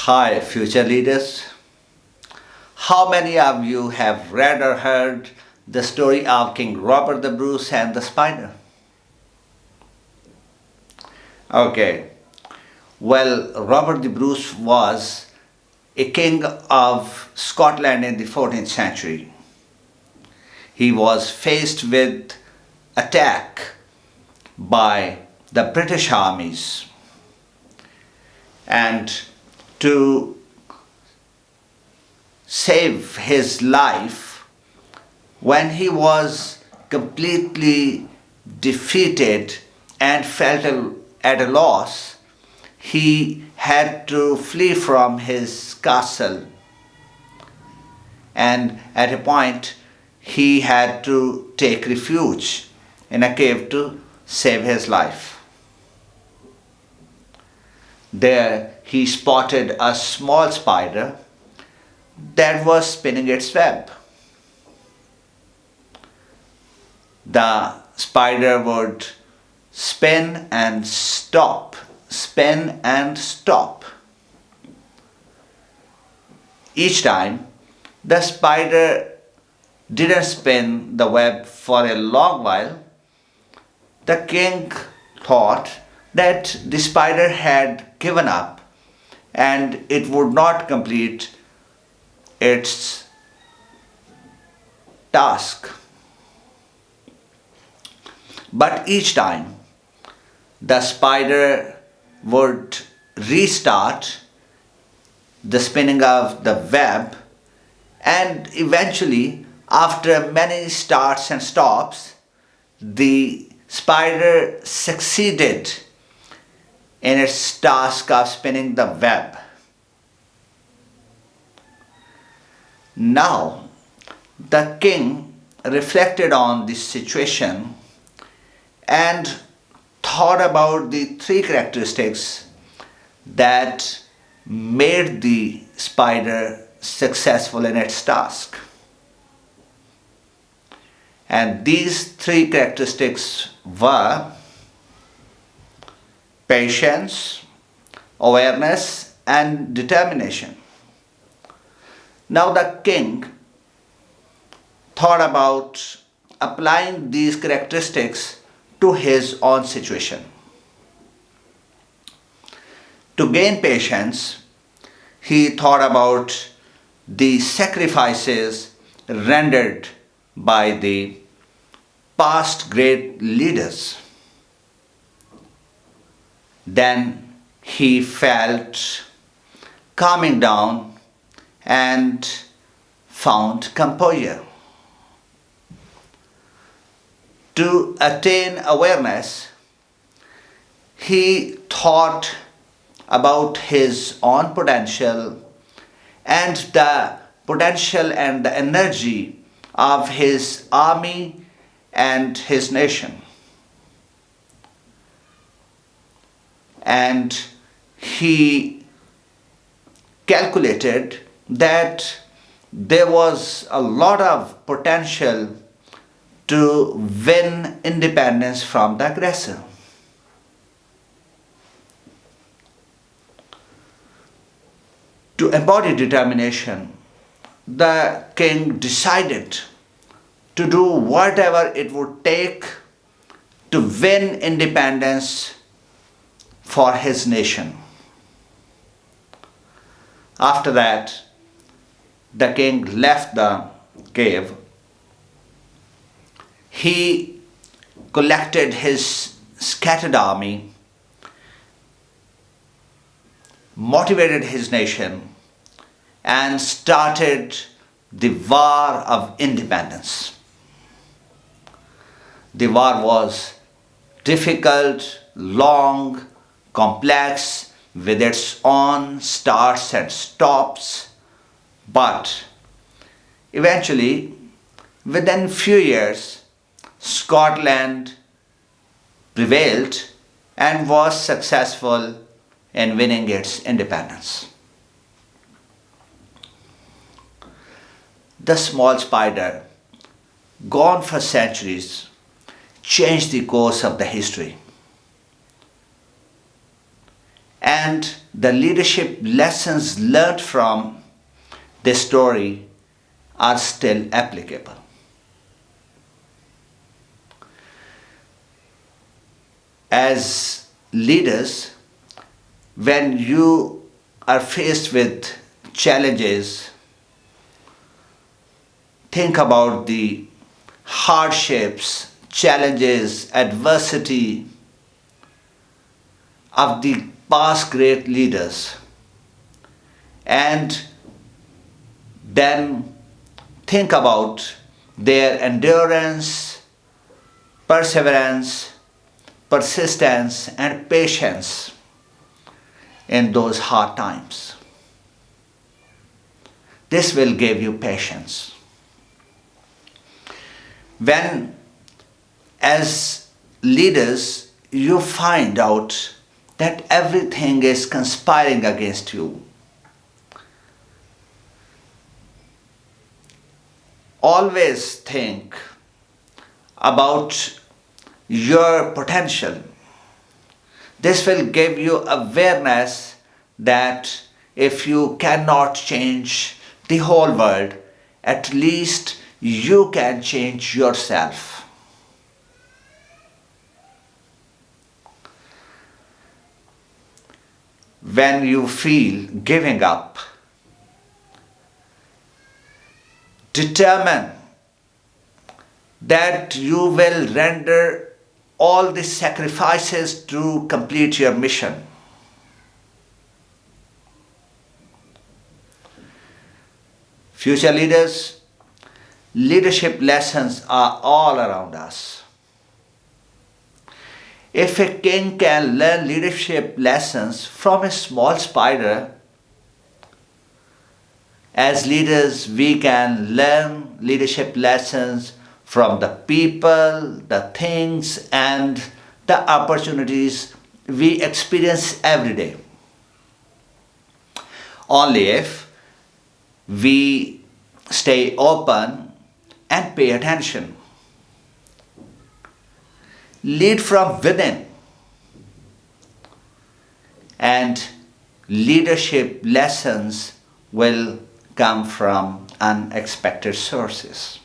Hi, future leaders. How many of you have read or heard the story of King Robert the Bruce and the spider? Okay, well, Robert the Bruce was a king of Scotland in the 14th century. He was faced with attack by the British armies, and to save his life, when he was completely defeated and felt at a loss, he had to flee from his castle, and at a point he had to take refuge in a cave to save his life. There he spotted a small spider that was spinning its web. The spider would spin and stop, spin and stop. Each time, the spider didn't spin the web for a long while. The king thought that the spider had given up and it would not complete its task. But each time the spider would restart the spinning of the web, and eventually, after many starts and stops, the spider succeeded in its task of spinning the web. Now, the king reflected on this situation and thought about the three characteristics that made the spider successful in its task. And these three characteristics were patience, awareness, and determination. Now the king thought about applying these characteristics to his own situation. To gain patience, he thought about the sacrifices rendered by the past great leaders. Then he felt calming down and found composure. To attain awareness, he thought about his own potential and the potential and the energy of his army and his nation. And he calculated that there was a lot of potential to win independence from the aggressor. To embody determination, the king decided to do whatever it would take to win independence for his nation. After that, the king left the cave. He collected his scattered army, motivated his nation, and started the War of Independence. The war was difficult, long, complex, with its own starts and stops, but eventually, within few years, Scotland prevailed and was successful in winning its independence. The small spider, gone for centuries, changed the course of the history. and the leadership lessons learned from this story are still applicable. As leaders, when you are faced with challenges, think about the hardships, challenges, adversity of the past great leaders, and then think about their endurance, perseverance, persistence, and patience in those hard times. This will give you patience. When, as leaders, you find out that everything is conspiring against you, always think about your potential. This will give you awareness that if you cannot change the whole world, at least you can change yourself. When you feel giving up, determine that you will render all the sacrifices to complete your mission. Future leaders, leadership lessons are all around us. If a king can learn leadership lessons from a small spider, as leaders we can learn leadership lessons from the people, the things, and the opportunities we experience every day. Only if we stay open and pay attention. Lead from within, and leadership lessons will come from unexpected sources.